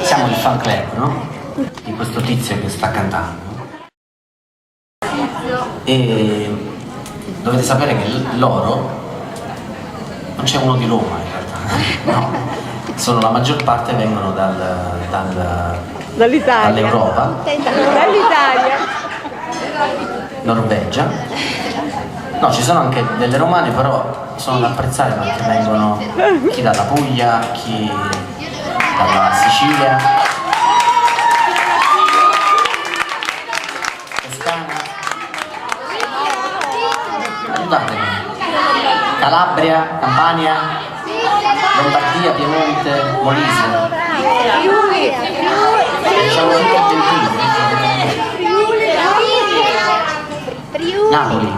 Siamo il fan club, no? Di questo tizio che sta cantando. E dovete sapere che loro, non c'è uno di Roma in realtà, no? Sono la maggior parte vengono dall'Italia, dall'Europa, dall'Italia, Norvegia. No, ci sono anche delle romane, però sono da apprezzare perché vengono chi dalla Puglia, chi dalla Sicilia, Toscana, aiutatemi, Calabria, Campania, Lombardia, Piemonte, Molise. Diciamo tutti argentini. Napoli,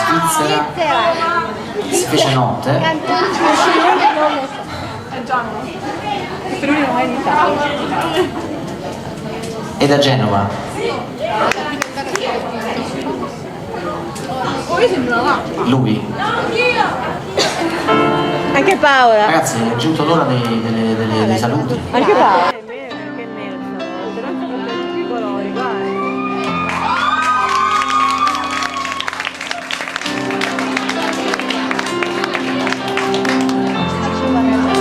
Svizzera, si fece notte. E da Genova. Lui. anche Paola. Ragazzi, è giunto l'ora dei saluti. Anche Paola. Che Nelson, però sono tutti i colori, guarda.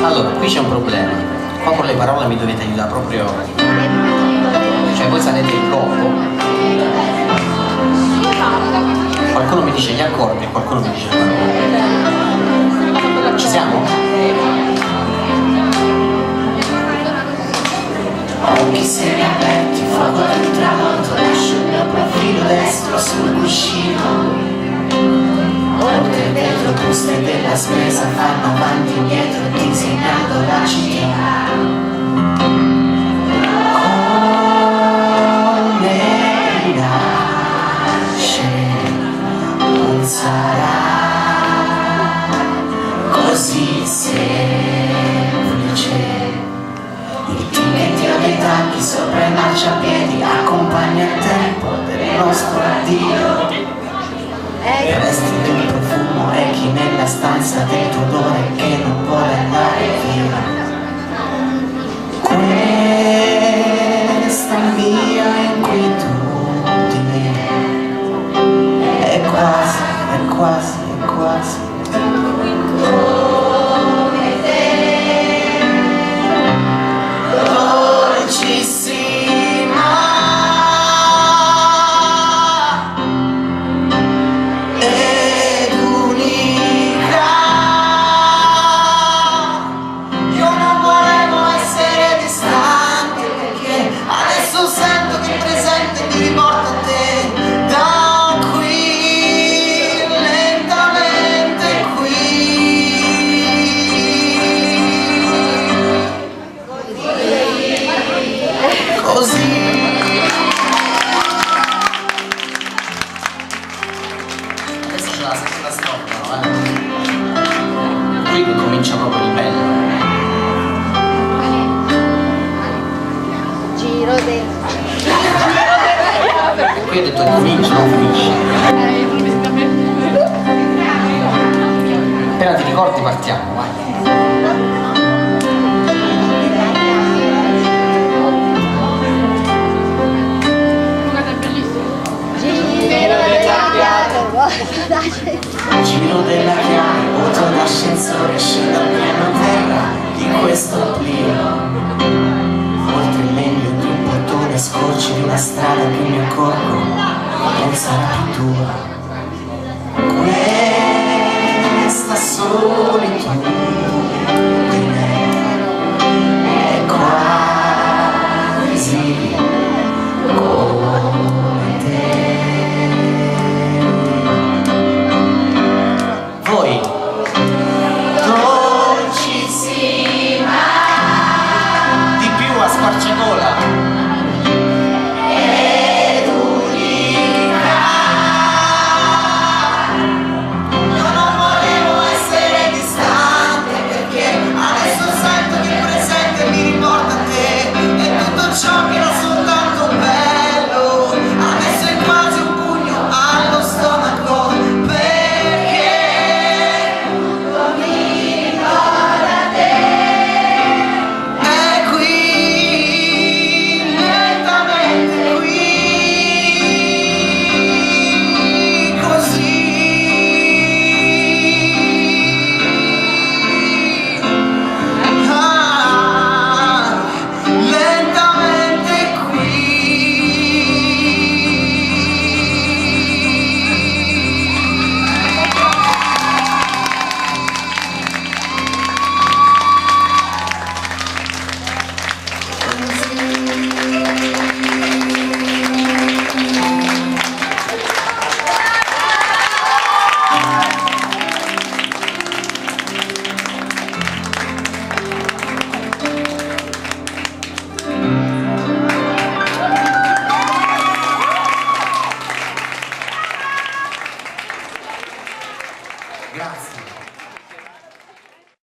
Allora, qui c'è un problema. Qua con le parole mi dovete aiutare proprio. Cioè voi sarete il loco. Qualcuno mi dice gli accordi e qualcuno mi dice le parole. Ci siamo? Occhi semi aperti, fuoco del tramonto, lascio il mio profilo destro sul cuscino. Oltre il vetro, buste della spesa fanno avanti e indietro disegnando la città. Come nasce non sarà così semplice. Il ticchettio dei tacchi sopra i marciapiedi accompagna il tempo del nostro addio. E resti del profumo echi nella stanza del tuo odore che non vuole andare via. Questa mia inquietudine è quasi, è quasi, è quasi come te, dolcissima. Qui ho detto comincia, non finisce. Appena ti ricordi partiamo, vai. Giro della chiave, vuoto d'ascensore, scendo al piano terra di questo plio. Oltre il legno di un portone, scorci di una strada che mi accorgo non sarà più tua. Questa solitudine è quasi come te. Voi dolcissima, di più a squarciagola. Grazie.